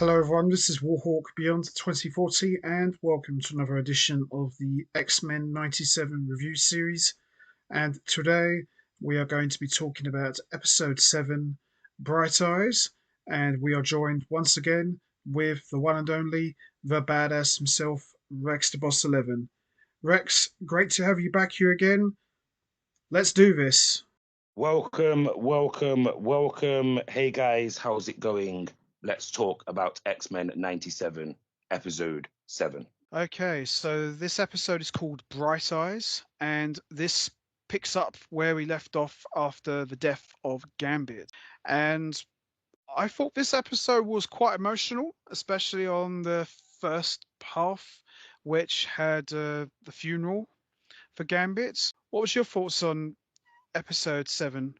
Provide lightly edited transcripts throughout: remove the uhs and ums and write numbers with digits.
Hello, everyone. This is Warhawk Beyond 2040, and welcome to another edition of the X-Men 97 review series. And today we are going to be talking about episode 7, Bright Eyes. And we are joined once again with the one and only, the badass himself, Rex the Boss 11. Rex, great to have you back here again. Let's do this. Welcome, welcome, welcome. Hey guys, how's it going? Let's talk about X-Men 97, episode 7. Okay, so this episode is called Bright Eyes, and this picks up where we left off after the death of Gambit. And I thought this episode was quite emotional, especially on the first half, which had the funeral for Gambit. What was your thoughts on episode 7?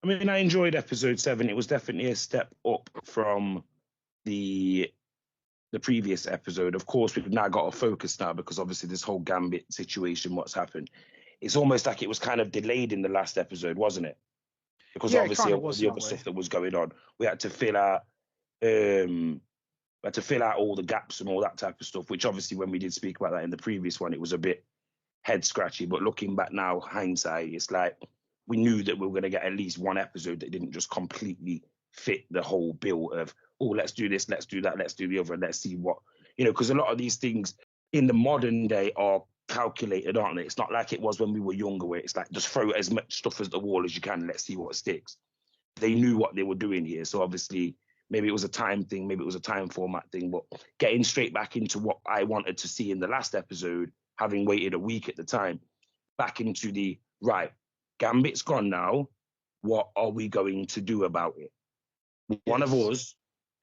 I mean, I enjoyed episode 7. It was definitely a step up from the previous episode. Of course, we've now got to focus now because obviously this whole Gambit situation, what's happened, it's almost like it was kind of delayed in the last episode, wasn't it? Because Yeah, it obviously kind of all was the in other that way. stuff that was going on, we had to fill out all the gaps and all that type of stuff, which obviously when we did speak about that in the previous one, it was a bit head scratchy. But looking back now, hindsight, it's like we knew that we were going to get at least one episode that didn't just completely fit the whole bill of, oh, let's do this, let's do that, let's do the other, let's see what, because a lot of these things in the modern day are calculated, aren't they? It's not like it was when we were younger where it's like just throw as much stuff as the wall as you can, let's see what sticks. They knew what they were doing here. So obviously maybe it was a time thing, maybe it was a time format thing, but getting straight back into what I wanted to see in the last episode, having waited a week at the time, back into the, right, Gambit's gone now, what are we going to do about it? One of us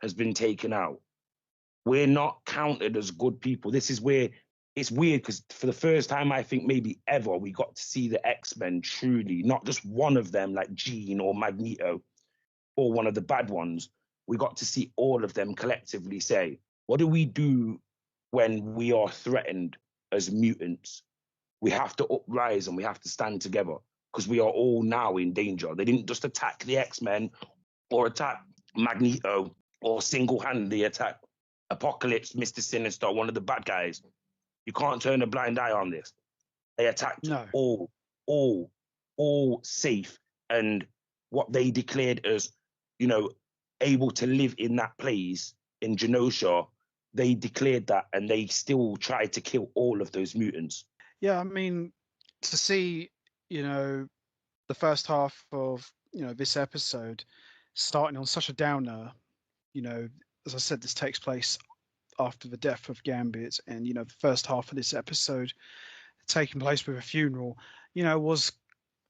has been taken out. We're not counted as good people. This is where it's weird because for the first time, I think maybe ever, we got to see the X-Men truly, not just one of them like Jean or Magneto or one of the bad ones. We got to see all of them collectively say, what do we do when we are threatened as mutants? We have to uprise and we have to stand together because we are all now in danger. They didn't just attack the X-Men or attack Magneto or single-handedly attack Apocalypse, Mr. Sinister, one of the bad guys. You can't turn a blind eye on this. They attacked all safe, and what they declared as, able to live in that place in Genosha, they declared that, and they still tried to kill all of those mutants. Yeah, I mean, to see, the first half of, this episode starting on such a downer, as I said, this takes place after the death of Gambit, and, the first half of this episode taking place with a funeral, was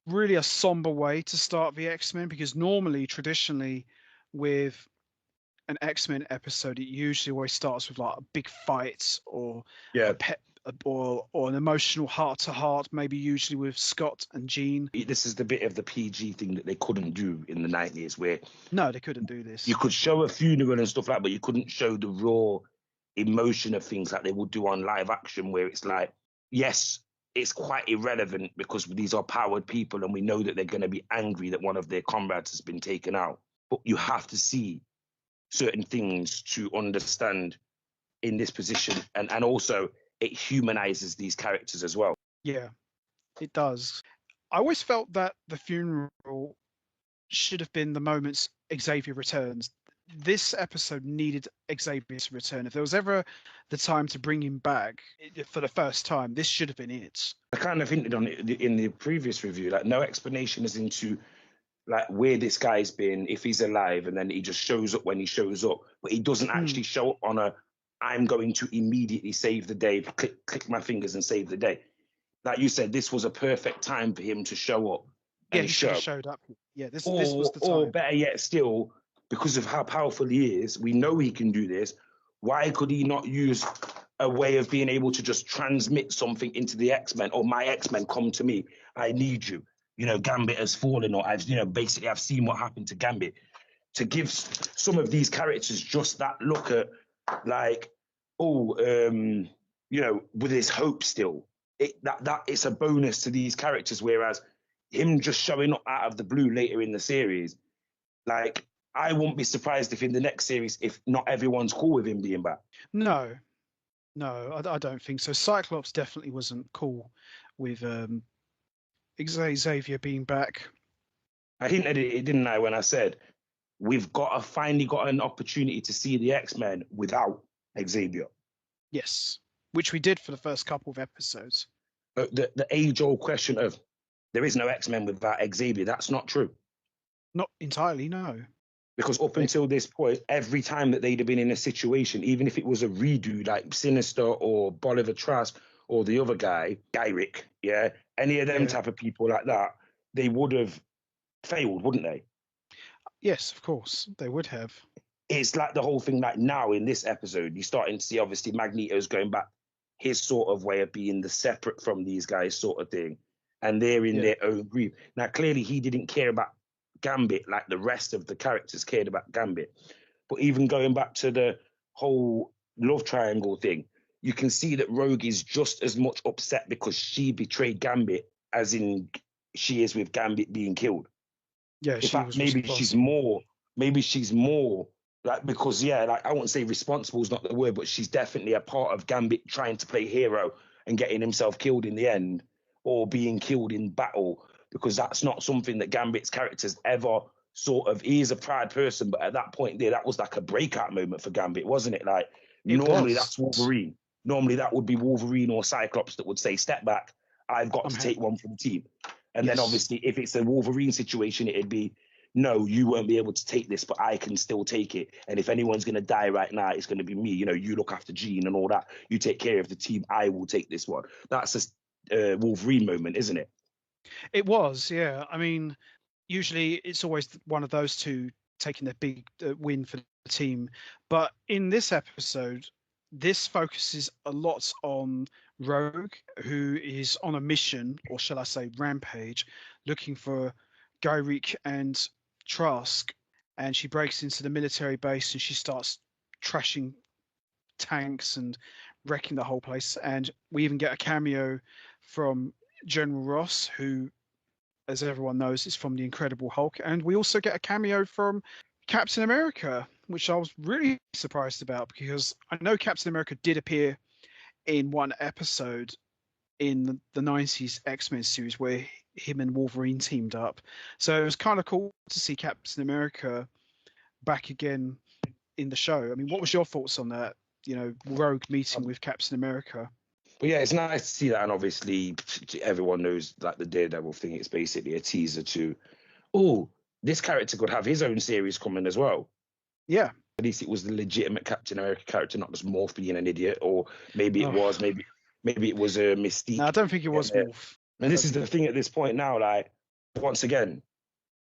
really a somber way to start the X-Men, because normally, traditionally, with an X-Men episode, it usually always starts with like a big fight or or an emotional heart-to-heart, maybe usually with Scott and Jean. This is the bit of the PG thing that they couldn't do in the 90s, where no, they couldn't do this. You could show a funeral and stuff like that, but you couldn't show the raw emotion of things like they would do on live action, where it's like, yes, it's quite irrelevant because these are powered people and we know that they're going to be angry that one of their comrades has been taken out. But you have to see certain things to understand in this position. And also it humanizes these characters as well. Yeah, it does. I always felt that the funeral should have been the moments Xavier returns. This episode needed Xavier to return. If there was ever the time to bring him back for the first time, this should have been it. I kind of hinted on it in the previous review, like no explanation is into like where this guy's been, if he's alive, and then he just shows up when he shows up, but he doesn't actually show up on I'm going to immediately save the day, click my fingers and save the day. Like you said, this was a perfect time for him to show up. Yeah, he should have showed up. Yeah, this was the time. Or better yet still, because of how powerful he is, we know he can do this. Why could he not use a way of being able to just transmit something into the X-Men, or my X-Men, come to me, I need you. Gambit has fallen, or I've seen what happened to Gambit. To give some of these characters just that look at, like, with his hope still. That it's a bonus to these characters, whereas him just showing up out of the blue later in the series, like, I won't be surprised if in the next series, if not everyone's cool with him being back. No, I don't think so. Cyclops definitely wasn't cool with Xavier being back. I hinted at it, didn't I, when I said we've finally got an opportunity to see the X-Men without Xavier. Yes, which we did for the first couple of episodes. The age-old question of there is no X-Men without Xavier, that's not true. Not entirely, no. Because up until this point, every time that they'd have been in a situation, even if it was a redo like Sinister or Bolivar Trask or the other guy, Gyrick, yeah, any of them type of people like that, they would have failed, wouldn't they? Yes, of course, they would have. It's like the whole thing, like now in this episode, you're starting to see obviously Magneto's going back his sort of way of being the separate from these guys sort of thing. And they're in their own group. Now, clearly he didn't care about Gambit like the rest of the characters cared about Gambit. But even going back to the whole love triangle thing, you can see that Rogue is just as much upset because she betrayed Gambit as in she is with Gambit being killed. Yeah, in fact, maybe she's more like, because like I won't say responsible is not the word, but she's definitely a part of Gambit trying to play hero and getting himself killed in the end or being killed in battle, because that's not something that Gambit's characters ever sort of, he is a proud person, but at that point there, that was like a breakout moment for Gambit, wasn't it? Like normally that's Wolverine. Normally that would be Wolverine or Cyclops that would say, step back, I've got to take one for the team. And then obviously if it's a Wolverine situation, it'd be, no, you won't be able to take this, but I can still take it. And if anyone's going to die right now, it's going to be me. You know, you look after Jean and all that. You take care of the team. I will take this one. That's a Wolverine moment, isn't it? It was, yeah. I mean, usually it's always one of those two taking the big win for the team. But in this episode, this focuses a lot on Rogue, who is on a mission, or shall I say rampage, looking for Gyrick and Trask. And she breaks into the military base and she starts trashing tanks and wrecking the whole place. And we even get a cameo from General Ross, who, as everyone knows, is from the Incredible Hulk. And we also get a cameo from Captain America, which I was really surprised about, because I know Captain America did appear in one episode in the 90s X-Men series where him and Wolverine teamed up. So it was kind of cool to see Captain America back again in the show. I mean, what was your thoughts on that? You know, Rogue meeting with Captain America. But yeah, it's nice to see that, and obviously everyone knows like the Daredevil thing. It's basically a teaser to, oh, this character could have his own series coming as well. Yeah, at least it was the legitimate Captain America character, not just Morph being an idiot, or maybe it was, maybe it was a Mystique. No, I don't think it was Morph. And this is the thing at this point now, like, once again,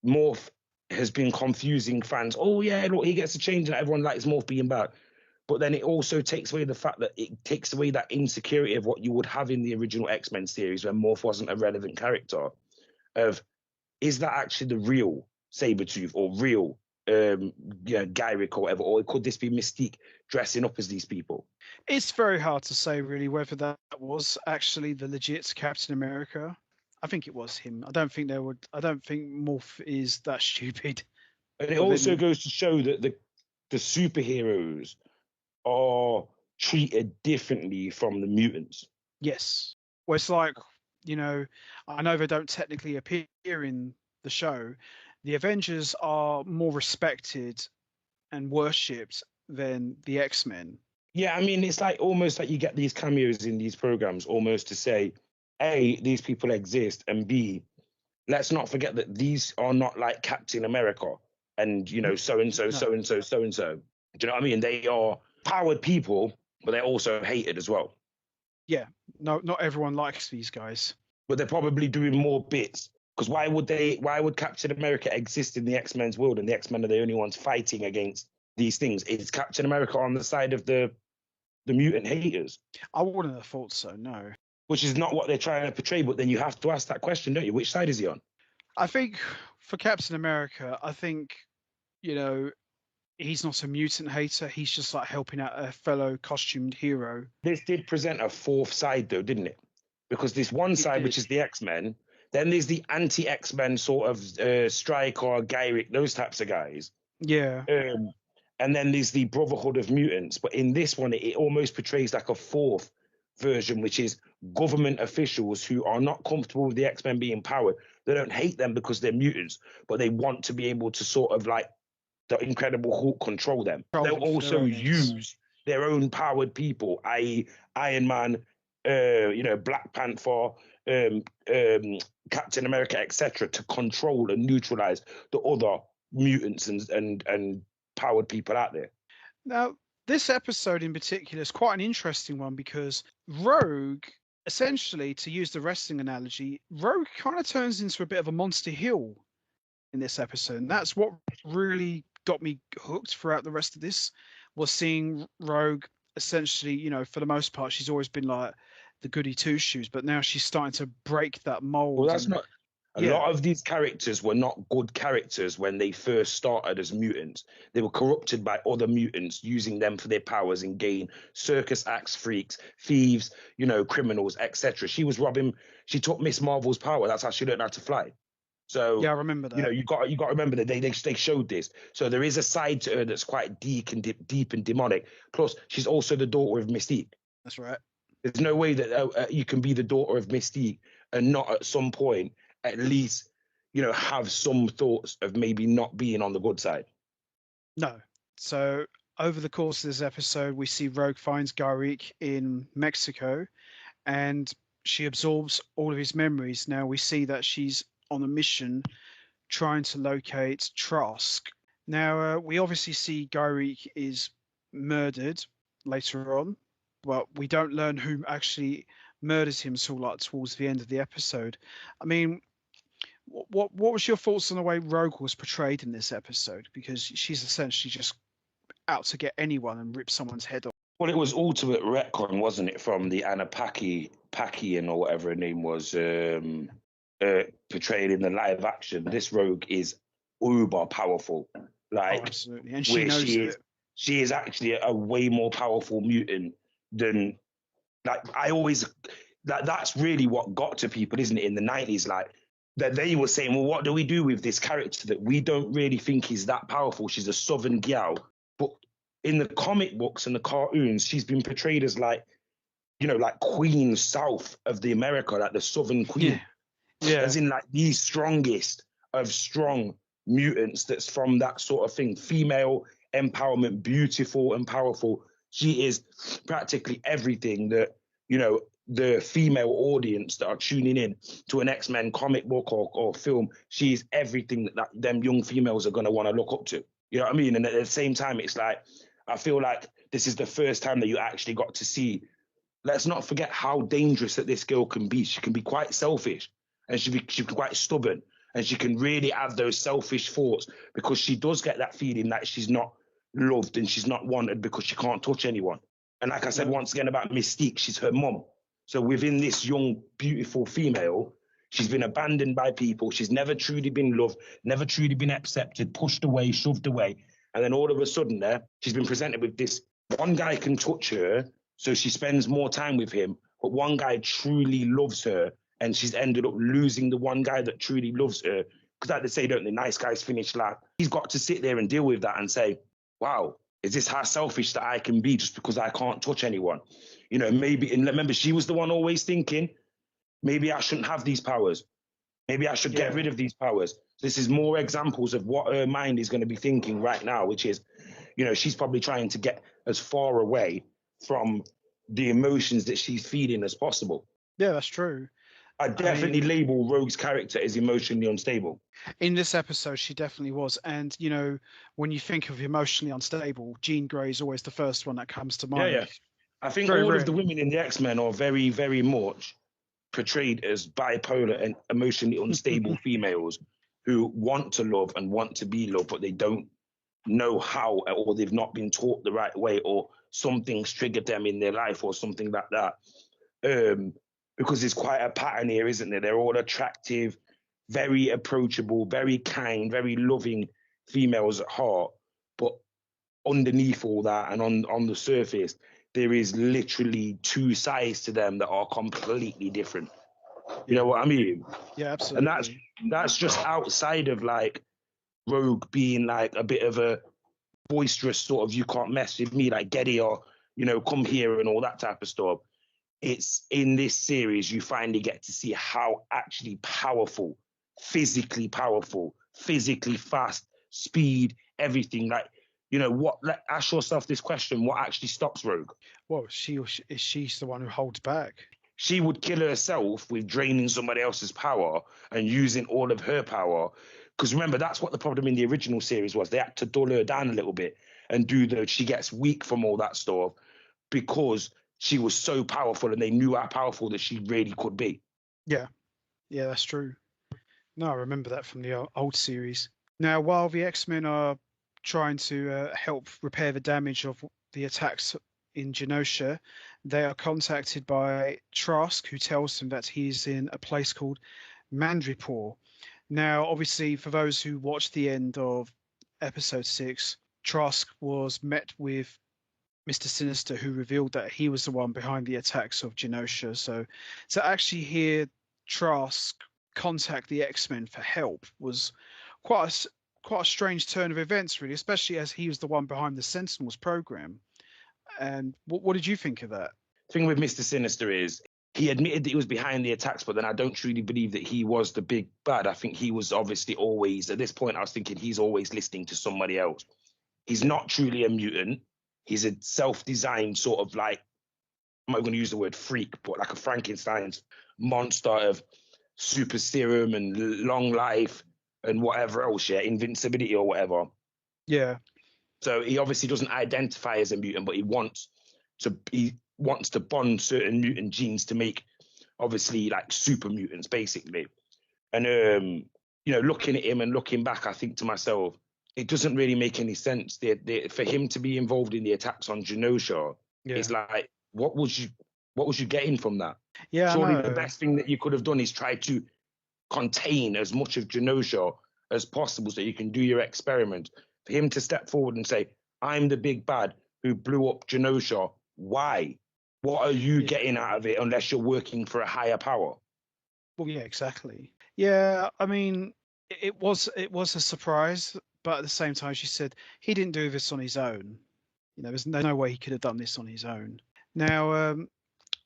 Morph has been confusing fans. Oh yeah, look, he gets a change and everyone likes Morph being back. But then it also takes away the fact that it takes away that insecurity of what you would have in the original X-Men series when Morph wasn't a relevant character. Of, is that actually the real Sabretooth or real Gyrick or whatever, or could this be Mystique dressing up as these people? It's very hard to say really whether that was actually the legit Captain America. I think it was him. I don't think Morph is that stupid. And it also goes to show that the superheroes are treated differently from the mutants. Yes. Well, it's like, you know, I know they don't technically appear in the show. The Avengers are more respected and worshipped than the X-Men. Yeah, I mean, it's like almost like you get these cameos in these programs almost to say, A, these people exist, and B, let's not forget that these are not like Captain America and, you know, so-and-so, so-and-so, so-and-so. Do you know what I mean? They are powered people, but they're also hated as well. Yeah, no, not everyone likes these guys. But they're probably doing more bits. Because why would Captain America exist in the X-Men's world and the X-Men are the only ones fighting against these things? Is Captain America on the side of the mutant haters? I wouldn't have thought so, no. Which is not what they're trying to portray, but then you have to ask that question, don't you? Which side is he on? I think for Captain America, you know, he's not a mutant hater. He's just like helping out a fellow costumed hero. This did present a fourth side, though, didn't it? Because this one side, which is the X-Men, then there's the anti-X-Men sort of Stryker, Gyrick, those types of guys. Yeah. And then there's the Brotherhood of Mutants. But in this one, it almost portrays like a fourth version, which is government officials who are not comfortable with the X-Men being powered. They don't hate them because they're mutants, but they want to be able to sort of like the Incredible Hulk control them. Control They'll them for their also own ends. use their own powered people, i.e., Iron Man, Black Panther, um, um, Captain America, etc., to control and neutralize the other mutants and powered people out there. Now, this episode in particular is quite an interesting one because Rogue, essentially, to use the wrestling analogy, Rogue kind of turns into a bit of a Monster Hill in this episode. And that's what really got me hooked throughout the rest of this, was seeing Rogue essentially, for the most part, she's always been like the goody two shoes, but now she's starting to break that Well, mold. that's And not. A yeah, lot of these characters were not good characters when they first started as mutants. They were corrupted by other mutants, using them for their powers and gain. Circus acts, freaks, thieves, criminals, etc. She was robbing. She took Miss Marvel's power. That's how she learned how to fly. yeah, So, I remember that. you got to remember that they showed this. So there is a side to her that's quite deep and demonic. Plus, she's also the daughter of Mystique. That's right. There's no way that you can be the daughter of Mystique and not at some point at least, have some thoughts of maybe not being on the good side. No. So over the course of this episode, we see Rogue finds Garik in Mexico, and she absorbs all of his memories. Now we see that she's on a mission trying to locate Trask. Now we obviously see Garik is murdered later on, but we don't learn who actually murders him until like towards the end of the episode. I mean, what was your thoughts on the way Rogue was portrayed in this episode? Because she's essentially just out to get anyone and rip someone's head off. Well, it was ultimate retcon, wasn't it, from the Anna Paquin or whatever her name was, portrayed in the live action. This Rogue is uber powerful, Oh, like absolutely, and she where knows she it. is. She is actually a way more powerful mutant than like I always. That's really what got to people, isn't it? In the 90s, like that they were saying, well, what do we do with this character that we don't really think is that powerful? She's a Southern gal, but in the comic books and the cartoons, she's been portrayed as like, like Queen South of the America, like the Southern Yeah, Queen, yeah, as in like the strongest of strong mutants. That's from that sort of thing. Female empowerment, beautiful and powerful. She is practically everything that the female audience that are tuning in to an X-Men comic book or film. She is everything that them young females are going to want to look up to. You know what I mean? And at the same time, it's like I feel like this is the first time that you actually got to see. Let's not forget how dangerous that this girl can be. She can be quite selfish, and she can be quite stubborn, and she can really have those selfish thoughts because she does get that feeling that she's not loved and she's not wanted because she can't touch anyone. And like I said no, once again about Mystique, she's her mum. So within this young, beautiful female, she's been abandoned by people. She's never truly been loved, never truly been accepted, pushed away, shoved away. And then all of a sudden there, she's been presented with this. One guy can touch her, so she spends more time with him. But one guy truly loves her, and she's ended up losing the one guy that truly loves her. Because like they say, don't they, nice guys finish last. He's got to sit there and deal with that and say, wow, is this how selfish that I can be just because I can't touch anyone? Maybe, and remember, she was the one always thinking, maybe I shouldn't have these powers. Maybe I should get yeah, rid of these powers. This is more examples of what her mind is going to be thinking right now, which is, she's probably trying to get as far away from the emotions that she's feeling as possible. yeah. That's true. I I definitely mean, label Rogue's character as emotionally unstable. in this episode, she definitely was. And when you think of emotionally unstable, Jean Grey is always the first one that comes to Yeah, yeah. mind. I think Very all of the rarely. women in the X-Men are very, very much portrayed as bipolar and emotionally unstable females who want to love and want to be loved, but they don't know how, or they've not been taught the right way, or something's triggered them in their life, or something like that. Because there's quite a pattern here, isn't there? They're all attractive, very approachable, very kind, very loving females at heart, but underneath all that and on the surface, there is literally two sides to them that are completely different. You know Yeah, what I mean? yeah, And absolutely. that's just outside of like Rogue being like a bit of a boisterous sort of, you can't mess with me, like Geddy, or come here and all that type of stuff. It's in this series you finally get to see how actually powerful, physically fast, speed, everything. Like, ask yourself this question: what actually stops Rogue? Well, she's the one who holds back. She would kill herself with draining somebody else's power and using all of her power. Because remember, that's what the problem in the original series was. They had to dull her down a little bit and she gets weak from all that stuff because she was so powerful and they knew how powerful that she really could be. Yeah, that's true. No, I remember that from the old series. Now, while the X-Men are trying to help repair the damage of the attacks in Genosha, they are contacted by Trask, who tells them that he's in a place called Mandripore. Now, obviously, for those who watched the end of episode 6, Trask was met with Mr. Sinister, who revealed that he was the one behind the attacks of Genosha. So to actually hear Trask contact the X-Men for help was quite a strange turn of events, really, especially as he was the one behind the Sentinels program. And what did you think of that? The thing with Mr. Sinister is he admitted that he was behind the attacks, but then I don't truly believe that he was the big bad. I think he was obviously always, at this point, I was thinking he's always listening to somebody else. He's not truly a mutant. He's a self-designed sort of like, I'm not going to use the word freak, but like a Frankenstein's monster of super serum and long life and whatever else, invincibility or whatever. Yeah. So he obviously doesn't identify as a mutant, but he wants to bond certain mutant genes to make obviously like super mutants, basically. And looking at him and looking back, I think to myself, it doesn't really make any sense. For him to be involved in the attacks on Genosha, it's like, what was you getting from that? Yeah, surely the best thing that you could have done is try to contain as much of Genosha as possible so you can do your experiment. For him to step forward and say, I'm the big bad who blew up Genosha, why? What are you getting out of it unless you're working for a higher power? Well, yeah, exactly. Yeah, I mean, it was a surprise, but at the same time, she said he didn't do this on his own. There's no way he could have done this on his own. Now,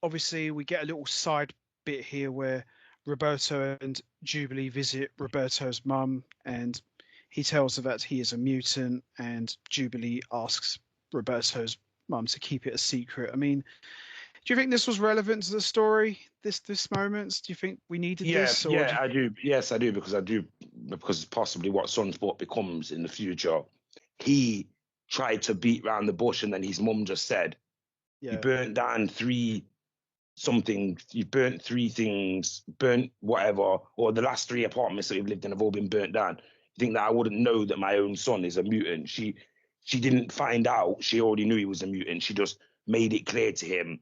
obviously, we get a little side bit here where Roberto and Jubilee visit Roberto's mum, and he tells her that he is a mutant, and Jubilee asks Roberto's mum to keep it a secret. I mean, do you think this was relevant to the story? This moment? Do you think we needed this? Or I do. Yes, I do because it's possibly what Sunspot becomes in the future. He tried to beat around the bush, and then his mum just said, "You burnt down you burnt three things, burnt whatever, or the last three apartments that we've lived in have all been burnt down. You think that I wouldn't know that my own son is a mutant?" She didn't find out. She already knew he was a mutant. She just made it clear to him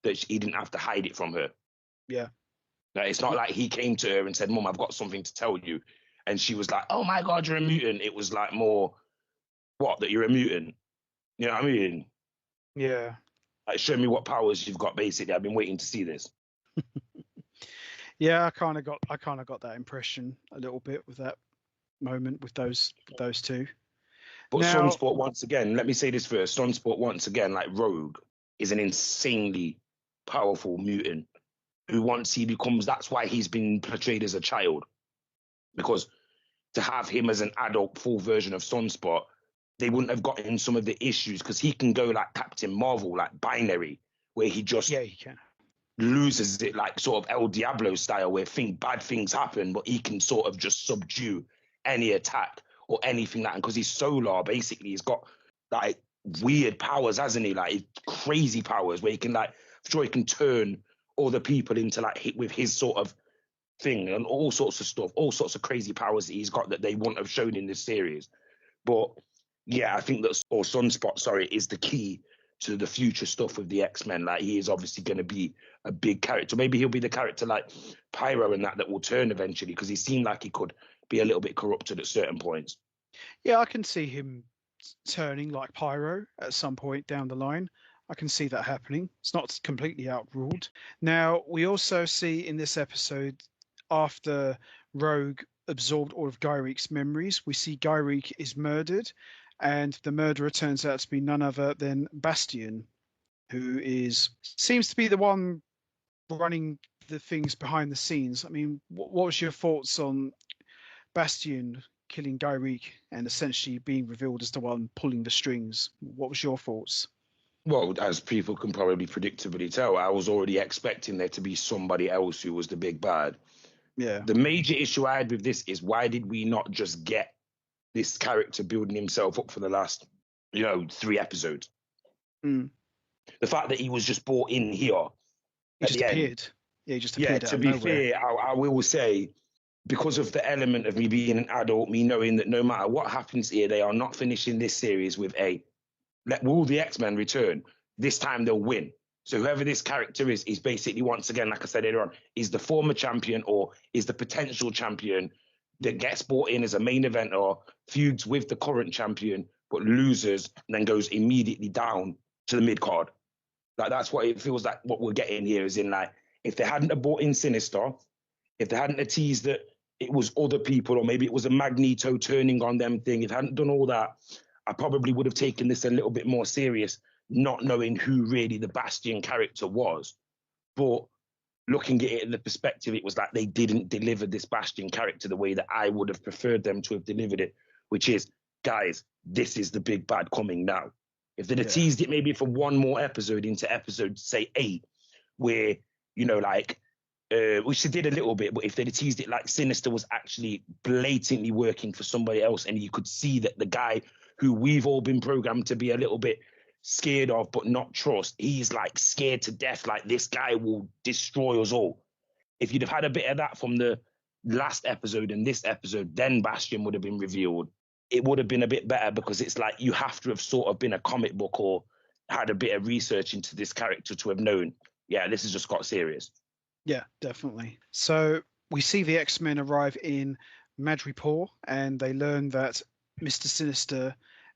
that he didn't have to hide it from her. Yeah. Like, it's not like he came to her and said, "Mum, I've got something to tell you." And she was like, "Oh my God, you're a mutant." It was like more, what, that you're a mutant? You know what I mean? Yeah. Like, show me what powers you've got, basically. I've been waiting to see this. Yeah, I kind of got that impression a little bit with that moment with those two. But now, Sunspot, once again, let me say this first. Sunspot, once again, like Rogue, is an insanely powerful mutant who once he becomes, that's why he's been portrayed as a child. Because to have him as an adult full version of Sunspot, they wouldn't have gotten some of the issues because he can go like Captain Marvel, like binary, where he just he can. loses it, like sort of El Diablo style, where bad things happen, but he can sort of just subdue any attack or anything that, because he's solar, basically, he's got like weird powers, hasn't he? Like crazy powers where he can, like, I'm sure he can turn other people into like hit with his sort of thing and all sorts of stuff, all sorts of crazy powers that he's got that they wouldn't have shown in this series. But yeah, I think that, or Sunspot, sorry, is the key to the future stuff with the X-Men. Like, he is obviously going to be a big character. Maybe he'll be the character like Pyro and that will turn eventually, because he seemed like he could be a little bit corrupted at certain points. Yeah, I can see him turning like Pyro at some point down the line. I can see that happening. It's not completely outruled. Now, we also see in this episode, after Rogue absorbed all of Gyric's memories. We see Gyric is murdered, and the murderer turns out to be none other than Bastion, who seems to be the one running the things behind the scenes. I mean, what was your thoughts on Bastion killing Gyric and essentially being revealed as the one pulling the strings? What was your thoughts? Well, as people can probably predictably tell, I was already expecting there to be somebody else who was the big bad. Yeah. The major issue I had with this is why did we not just get this character building himself up for the last, 3 episodes? Mm. The fact that he was just brought in here He at just the end. appeared. Yeah, he just Yeah, appeared out to of be nowhere. fair, I will say, because of the element of me being an adult, me knowing that no matter what happens here, they are not finishing this series with will the X-Men return? This time they'll win. So whoever this character is basically, once again, like I said earlier on, is the former champion or is the potential champion that gets brought in as a main event or feuds with the current champion, but loses and then goes immediately down to the mid card. Like that's what it feels like. What we're getting here is in like, if they hadn't have brought in Sinister, if they hadn't have teased that it was other people, or maybe it was a Magneto turning on them thing, if they hadn't done all that, I probably would have taken this a little bit more serious, not knowing who really the Bastion character was. But looking at it in the perspective, it was like they didn't deliver this Bastion character the way that I would have preferred them to have delivered it, which is, guys, this is the big bad coming now. If they'd have teased it maybe for one more episode into episode, say 8, where, which they did a little bit, but if they'd have teased it like Sinister was actually blatantly working for somebody else, and you could see that the guy who we've all been programmed to be a little bit scared of but not trust, he's like scared to death, like this guy will destroy us all. If you'd have had a bit of that from the last episode and this episode, then Bastion would have been revealed. It would have been a bit better, because it's like you have to have sort of been a comic book or had a bit of research into this character to have known, yeah, this has just got serious. Yeah, definitely. So we see the X-Men arrive in Madripoor, and they learn that Mr. Sinister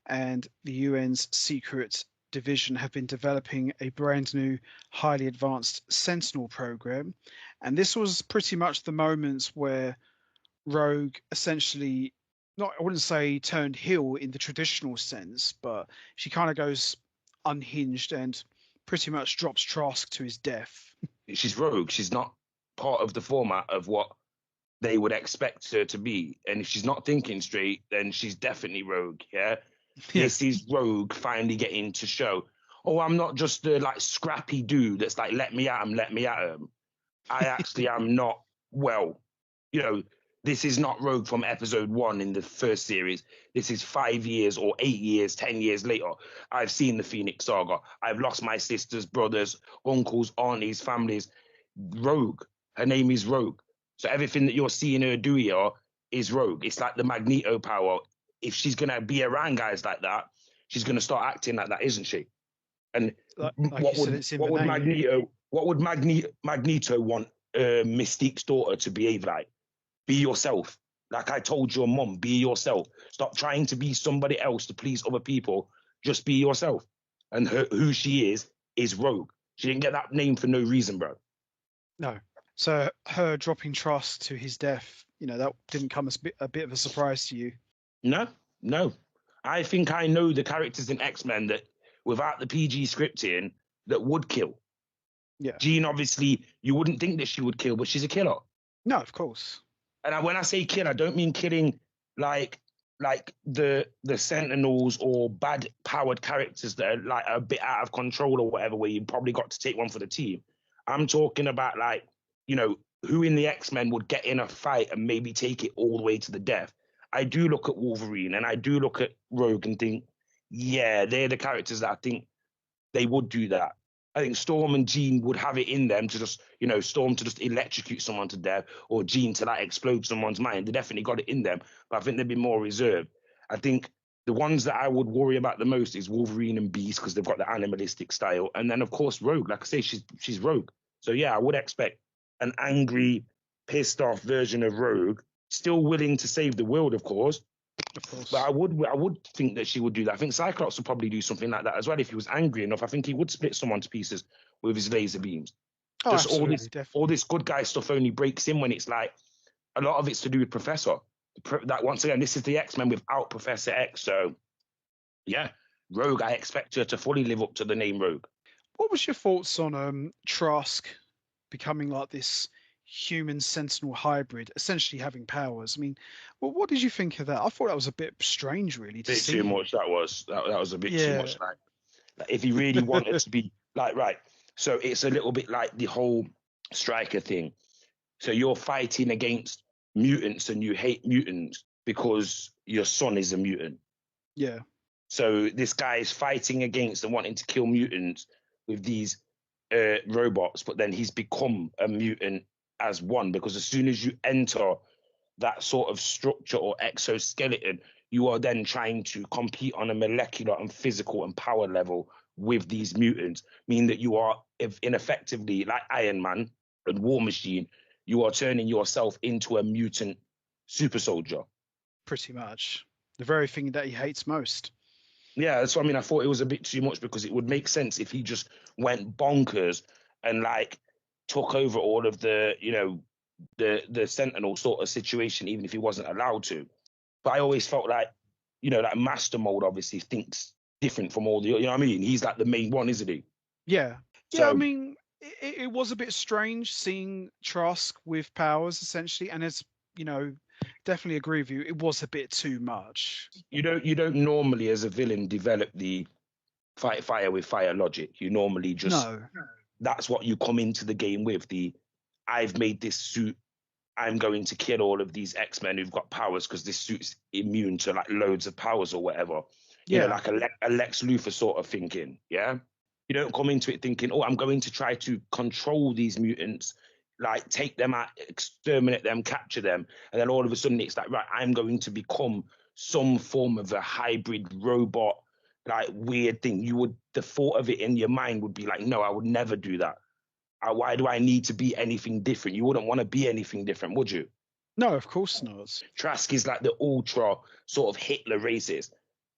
and the UN's secret division have been developing a brand new, highly advanced Sentinel program. And this was pretty much the moments where Rogue essentially, not, I wouldn't say turned heel in the traditional sense, but she kind of goes unhinged and pretty much drops Trask to his death. She's rogue. She's not part of the format of what they would expect her to be. And if she's not thinking straight, then she's definitely rogue. Yeah. Yeah. This is Rogue finally getting to show, oh, I'm not just the like scrappy dude that's like, let me at him, let me at him. I actually am not, well, this is not Rogue from episode 1 in the first series. This is 5 years or 8 years, 10 years later. I've seen the Phoenix Saga. I've lost my sisters, brothers, uncles, aunties, families. Rogue. Her name is Rogue. So everything that you're seeing her do here is Rogue. It's like the Magneto power. If she's going to be around guys like that, she's going to start acting like that, isn't she? And Like what would Magneto want Mystique's daughter to behave like? Be yourself. Like I told your mom, be yourself. Stop trying to be somebody else to please other people. Just be yourself. And who she is Rogue. She didn't get that name for no reason, bro. No. So her dropping Trask to his death, that didn't come as a bit of a surprise to you. No. I think I know the characters in X-Men that without the PG scripting that would kill. Yeah. Jean, obviously, you wouldn't think that she would kill, but she's a killer. No, of course. And when I say kill, I don't mean killing like the Sentinels or bad powered characters that are like a bit out of control or whatever, where you probably got to take one for the team. I'm talking about like, who in the X-Men would get in a fight and maybe take it all the way to the death. I do look at Wolverine and I do look at Rogue and think, yeah, they're the characters that I think they would do that. I think Storm and Jean would have it in them to just, Storm to just electrocute someone to death, or Jean to like explode someone's mind. They definitely got it in them, but I think they'd be more reserved. I think the ones that I would worry about the most is Wolverine and Beast, because they've got the animalistic style. And then, of course, Rogue. Like I say, she's Rogue. So, yeah, I would expect an angry, pissed off version of Rogue, still willing to save the world, of course. But I would think that she would do that. I think Cyclops would probably do something like that as well if he was angry enough. I think he would split someone to pieces with his laser beams. Oh, Just absolutely, all this definitely. good guy stuff only breaks in when it's like a lot of it's to do with Professor. That once again, this is the X-Men without Professor X. So yeah, Rogue, I expect her to fully live up to the name Rogue. What was your thoughts on Trask becoming like this human sentinel hybrid, essentially having powers? I mean, well, what did you think of that? I thought that was a bit strange, really, to Bit too see. much. That was a bit too Yeah, much. Like if he really wanted to be like right, so it's a little bit like the whole Striker thing. So you're fighting against mutants and you hate mutants because your son is a mutant. yeah, So this guy is fighting against and wanting to kill mutants with these robots, but then he's become a mutant as one because as soon as you enter that sort of structure or exoskeleton, you are then trying to compete on a molecular and physical and power level with these mutants, meaning that you are ineffectively like Iron Man and War Machine, you are turning yourself into a mutant super soldier. pretty much. The very thing that he hates most. Yeah, that's what I mean. I thought it was a bit too much because it would make sense if he just went bonkers and like took over all of the, the Sentinel sort of situation, even if he wasn't allowed to. But I always felt like, like Master Mode obviously thinks different from all the, you know what I mean? He's like the main one, isn't he? Yeah, yeah. I So mean, it was a bit strange seeing Trask with powers essentially, and as you know, definitely agree with you. It was a bit too much. you don't normally as a villain develop the fight fire with fire logic. You normally just No, that's what you come into the game with. I've made this suit. I'm going to kill all of these X-Men who've got powers because this suit's immune to like loads of powers or whatever. yeah, Like a Lex Luthor sort of thinking. Yeah. You don't come into it thinking, oh, I'm going to try to control these mutants, like take them out, exterminate them, capture them. And then all of a sudden it's like, right, I'm going to become some form of a hybrid robot, like weird thing. The thought of it in your mind would be like, no, I would never do that. Why do I need to be anything different? You wouldn't want to be anything different, would you? no, of course not. Trask is like the ultra sort of Hitler racist.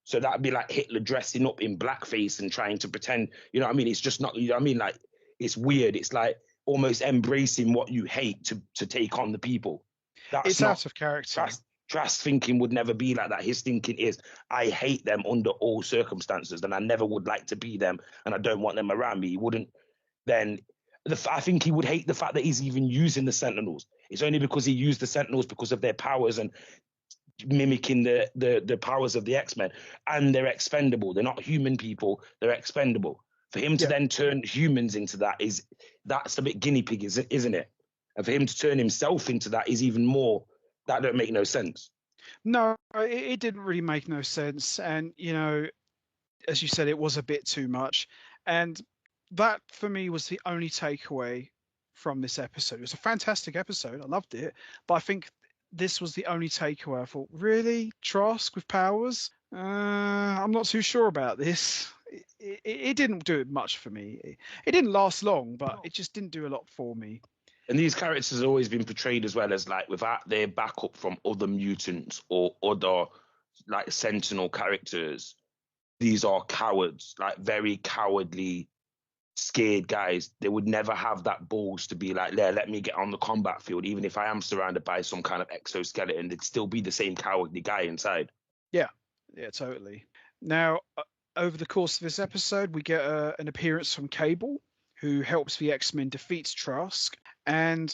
So that'd be like Hitler dressing up in blackface and trying to pretend, you know what I mean? It's just not, you know what I mean? Like, it's weird. It's like almost embracing what you hate to take on the people. That's It's not, out of character. Trask thinking would never be like that. His thinking is, I hate them under all circumstances and I never would like to be them and I don't want them around me. He wouldn't then I think he would hate the fact that he's even using the Sentinels. It's only because he used the Sentinels because of their powers and mimicking the powers of the X-Men, and they're expendable. They're not human people, they're expendable. For him to Yeah. then turn humans into that's a bit guinea pig, isn't it? And for him to turn himself into that is even more, that don't make no sense. No, it didn't really make no sense. And, as you said, it was a bit too much. And that, for me, was the only takeaway from this episode. It was a fantastic episode. I loved it. But I think this was the only takeaway. I thought, really? Trask with powers? I'm not too sure about this. It didn't do much for me. It didn't last long, but it just didn't do a lot for me. And these characters have always been portrayed as well as like without their backup from other mutants or other like Sentinel characters. These are cowards, like very cowardly, scared guys. They would never have that balls to be like, let me get on the combat field. Even if I am surrounded by some kind of exoskeleton, they'd still be the same cowardly guy inside. Yeah, totally. Now, over the course of this episode, we get an appearance from Cable, who helps the X-Men defeat Trask, and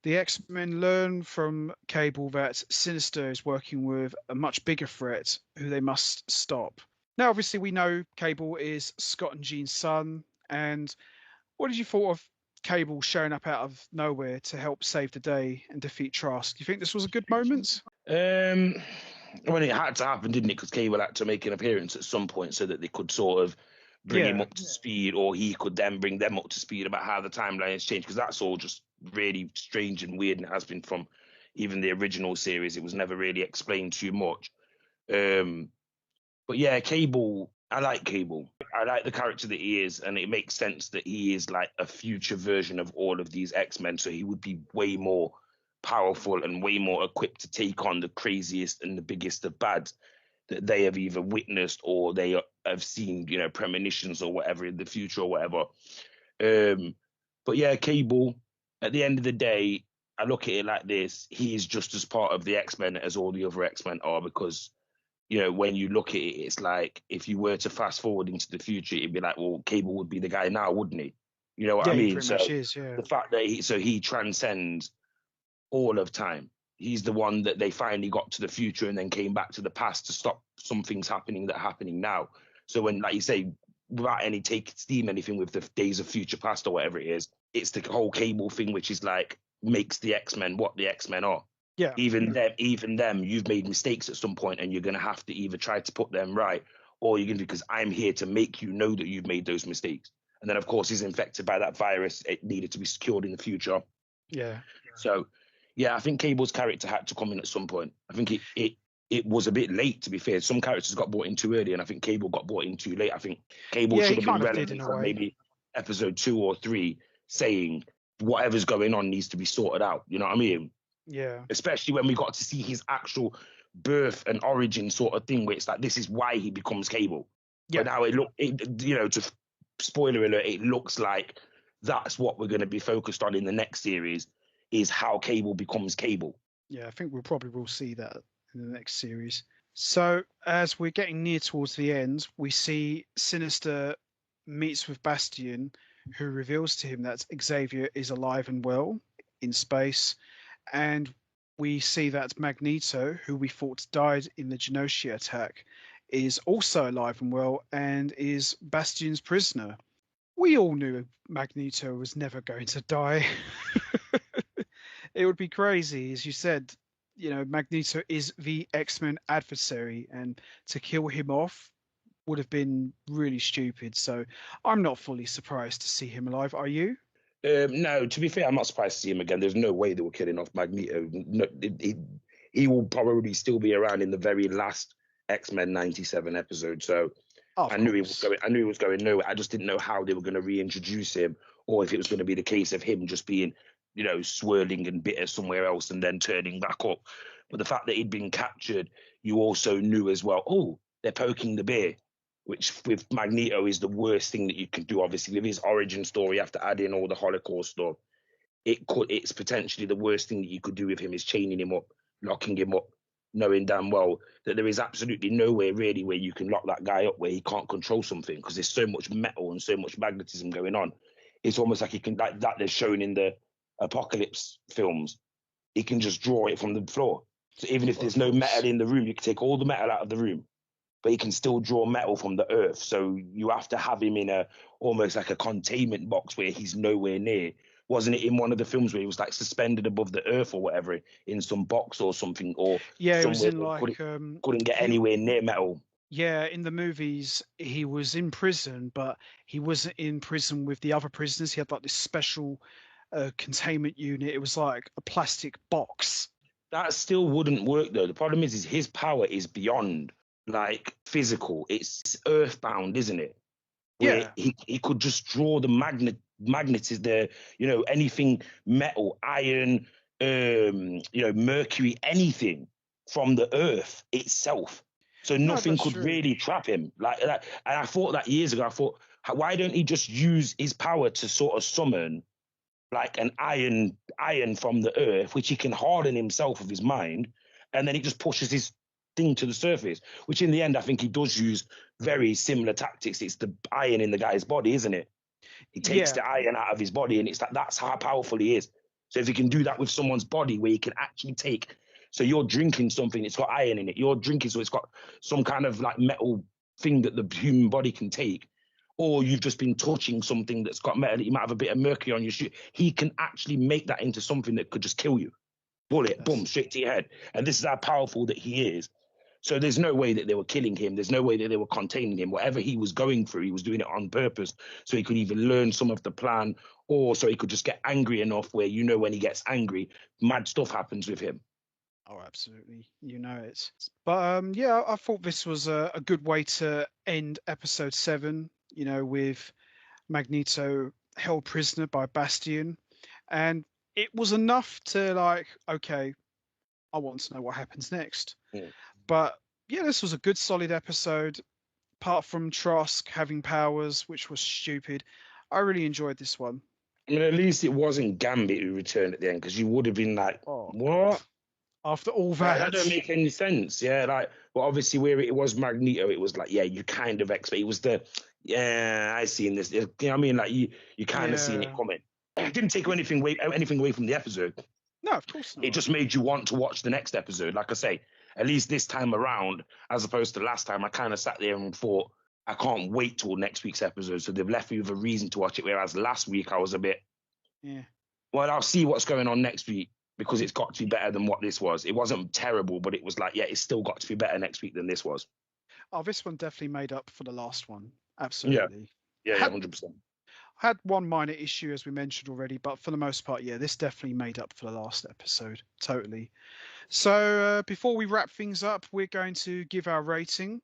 the X-Men learn from Cable that Sinister is working with a much bigger threat who they must stop. Now, obviously, we know Cable is Scott and Jean's son, and what did you thought of Cable showing up out of nowhere to help save the day and defeat Trask? Do you think this was a good moment? Um, when it had to happen, didn't it? Because Cable had to make an appearance at some point so that they could sort of bring him Yeah, up to speed, or he could then bring them up to speed about how the timeline has changed. Because that's all just really strange and weird, and it has been from even the original series. It was never really explained too much. But yeah, Cable, I like Cable. I like the character that he is, and it makes sense that he is like a future version of all of these X-Men. So he would be way more powerful and way more equipped to take on the craziest and the biggest of bad that they have either witnessed or they have seen, premonitions or whatever in the future or whatever. But yeah, Cable, at the end of the day, I look at it like this: he is just as part of the X-Men as all the other X-Men are, because when you look at it, it's like if you were to fast forward into the future, it'd be like, well, Cable would be the guy now, wouldn't he? You know what I Yeah, he mean? pretty much So is. Yeah, the fact that he transcends all of time. He's the one that they finally got to the future and then came back to the past to stop some things happening that are happening now. So when, like you say, without any take steam anything with the days of future past or whatever it is, it's the whole Cable thing, which is like makes the X-Men what the X-Men are. yeah, Even them, you've made mistakes at some point, and you're gonna have to either try to put them right, or you're gonna, because I'm here to make you know that you've made those mistakes. And then, of course, he's infected by that virus. It needed to be secured in the future. yeah, So, yeah, I think Cable's character had to come in at some point. I think it was a bit late, to be fair. Some characters got brought in too early, and I think Cable got brought in too late. I think Cable yeah. should He have been kind of did in relevant a from way. maybe episode 2 or 3, saying whatever's going on needs to be sorted out. You know what I mean? Yeah, Especially when we got to see his actual birth and origin sort of thing, where it's like this is why he becomes Cable. yeah, But now to spoiler alert, it looks like that's what we're going to be focused on in the next series, is how Cable becomes Cable. yeah. I think we'll probably will see that in the next series. So as we're getting near towards the end, we see Sinister meets with Bastion, who reveals to him that Xavier is alive and well in space, and we see that Magneto, who we thought died in the Genosha attack, is also alive and well and is Bastion's prisoner. We all knew Magneto was never going to die. It would be crazy, as you said. Magneto is the X-Men adversary, and to kill him off would have been really stupid. So I'm not fully surprised to see him alive. Are you? No, to be fair, I'm not surprised to see him again. There's no way they were killing off Magneto. No, he will probably still be around in the very last X-Men 97 episode. So Of I knew he was course. going. I knew he was going nowhere. I just didn't know how they were going to reintroduce him, or if it was going to be the case of him just being, swirling and bitter somewhere else and then turning back up. But the fact that he'd been captured, you also knew as well. Oh, they're poking the bear, which with Magneto is the worst thing that you can do. Obviously, with his origin story, after adding all the Holocaust stuff, it's potentially the worst thing that you could do with him is chaining him up, locking him up, knowing damn well that there is absolutely nowhere really where you can lock that guy up where he can't control something, because there's so much metal and so much magnetism going on. It's almost like he can, like that they're showing in the Apocalypse films. He can just draw it from the floor. So even if there's Of no course. metal in the room, you can take all the metal out of the room, but he can still draw metal from the earth. So you have to have him in a almost like a containment box where he's nowhere near. Wasn't it in one of the films where he was like suspended above the earth or whatever in some box or something, or Yeah, it was somewhere in that like couldn't get he anywhere near metal? yeah, in the movies he was in prison, but he wasn't in prison with the other prisoners. He had like this special containment unit. It was like a plastic box. That still wouldn't work though. The problem is his power is beyond like physical. It's earthbound, isn't it? Where Yeah. he could just draw the magnet is there, anything metal, iron, mercury, anything from the earth itself. So No, nothing that's could true. really trap him. Like that. And I thought that years ago. I thought, why don't he just use his power to sort of summon like an iron from the earth, which he can harden himself with his mind, and then he just pushes his thing to the surface. Which in the end, I think he does use very similar tactics. It's the iron in the guy's body, isn't it? He takes Yeah. the iron out of his body, and it's like that's how powerful he is. So if he can do that with someone's body, where he can actually take, so you're drinking something, it's got iron in it. You're drinking, so it's got some kind of like metal thing that the human body can take. Or you've just been touching something that's got metal. You might have a bit of mercury on your shoe. He can actually make that into something that could just kill you. Bullet, boom, That's straight to your head. And this is how powerful that he is. So there's no way that they were killing him. There's no way that they were containing him. Whatever he was going through, he was doing it on purpose. So he could either learn some of the plan, or so he could just get angry enough where, when he gets angry, mad stuff happens with him. Oh, absolutely. You know it. But yeah, I thought this was a good way to end episode 7, with Magneto held prisoner by Bastion. And it was enough to like, okay, I want to know what happens next. Mm. But yeah, this was a good solid episode. Apart from Trask having powers, which was stupid, I really enjoyed this one. I mean, at least it wasn't Gambit who returned at the end, because you would have been like, Oh, what? after all That that, don't make any sense. Yeah, like, well, obviously where it was Magneto, it was like, yeah, you kind of expect it was the, yeah, I seen this. You know what I mean? Like you kind of seen it yeah. coming. It didn't take anything away from the episode. No, of course It not. just made you want to watch the next episode. Like I say, at least this time around, as opposed to last time, I kind of sat there and thought, I can't wait till next week's episode. So they've left me with a reason to watch it. Whereas last week I was a bit, Yeah. well, I'll see what's going on next week because it's got to be better than what this was. It wasn't terrible, but it was like, yeah, it's still got to be better next week than this was. Oh, this one definitely made up for the last one. Yeah, Absolutely. yeah, Had 100%. had one minor issue as we mentioned already, but for the most part, yeah, this definitely made up for the last episode. Totally. So before we wrap things up, we're going to give our rating.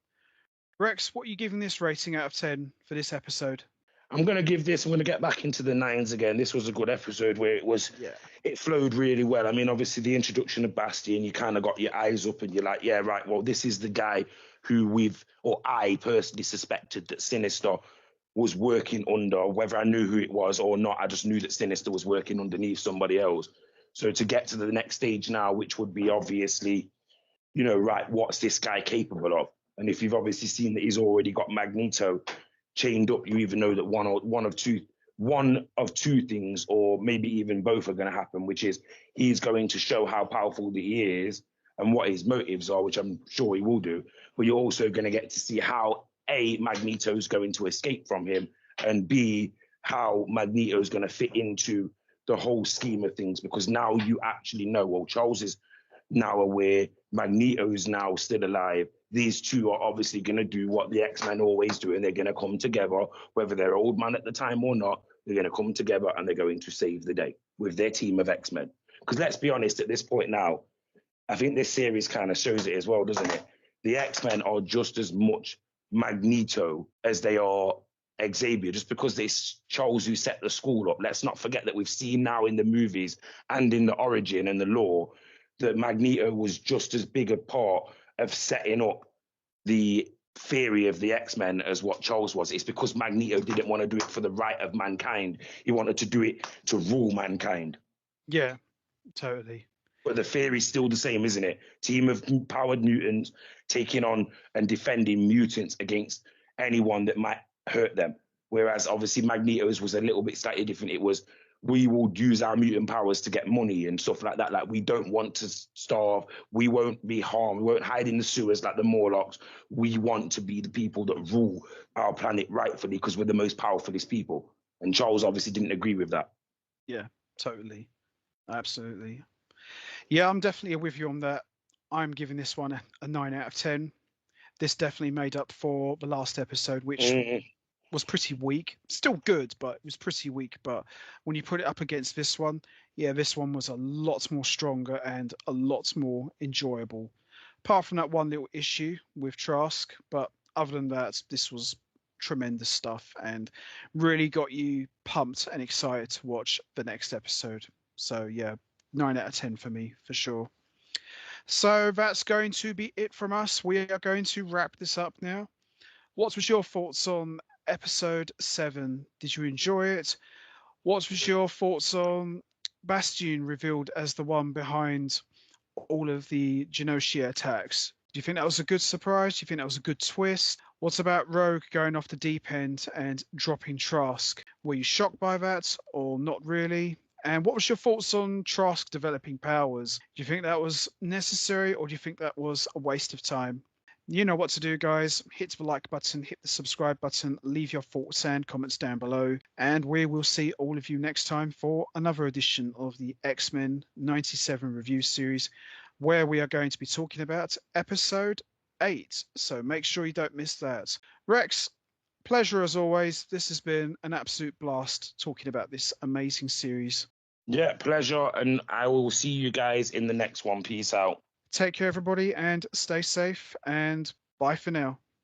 Rex, what are you giving this rating out of 10 for this episode? I'm going to give this, I'm going to get back into the nines again. This was a good episode where Yeah. it flowed really well. I mean, obviously, the introduction of Bastion, you kind of got your eyes up and you're like, yeah, right, well, this is the guy who I personally suspected that Sinister was working under, whether I knew who it was or not. I just knew that Sinister was working underneath somebody else. So to get to the next stage now, which would be obviously, right, what's this guy capable of? And if you've obviously seen that he's already got Magneto chained up, you even know that one of two things, or maybe even both, are going to happen, which is he's going to show how powerful he is and what his motives are, which I'm sure he will do. But you're also going to get to see how Magneto is going to escape from him, and B, how Magneto is going to fit into the whole scheme of things, because now you actually know, well, Charles is now aware, Magneto is now still alive. These two are obviously going to do what the X-Men always do, and they're going to come together, whether they're old man at the time or not. They're going to come together and they're going to save the day with their team of X-Men. Because let's be honest, at this point now, I think this series kind of shows it as well, doesn't it? The X-Men are just as much Magneto as they are Xavier, just because it's Charles who set the school up. Let's not forget that we've seen now in the movies and in the origin and the lore that Magneto was just as big a part of setting up the theory of the X-Men as what Charles was. It's because Magneto didn't want to do it for the right of mankind. He wanted to do it to rule mankind. Yeah, totally. But the theory's still the same, isn't it? Team of powered mutants taking on and defending mutants against anyone that might hurt them. Whereas obviously Magneto's was a little bit slightly different. It was, we will use our mutant powers to get money and stuff like that. Like, we don't want to starve. We won't be harmed. We won't hide in the sewers like the Morlocks. We want to be the people that rule our planet rightfully because we're the most powerfulest people. And Charles obviously didn't agree with that. Yeah, totally. Absolutely. Yeah, I'm definitely with you on that. I'm giving this one a 9 out of 10. This definitely made up for the last episode, which was pretty weak. Still good, but it was pretty weak. But when you put it up against this one, yeah, this one was a lot more stronger and a lot more enjoyable. Apart from that one little issue with Trask, but other than that, this was tremendous stuff and really got you pumped and excited to watch the next episode. So yeah, 9 out of 10 for me for sure. So that's going to be it from us. We are going to wrap this up now. What was your thoughts on episode 7? Did you enjoy it? What was your thoughts on Bastion revealed as the one behind all of the Genosha attacks? Do you think that was a good surprise? Do you think that was a good twist? What about Rogue going off the deep end and dropping Trask? Were you shocked by that or not really? And what was your thoughts on Trask developing powers? Do you think that was necessary or do you think that was a waste of time? You know what to do, guys. Hit the like button, hit the subscribe button, leave your thoughts and comments down below. And we will see all of you next time for another edition of the X-Men 97 review series, where we are going to be talking about episode 8. So make sure you don't miss that. Rex, pleasure as always. This has been an absolute blast talking about this amazing series. Yeah, pleasure. And I will see you guys in the next one. Peace out. Take care, everybody, and stay safe. And bye for now.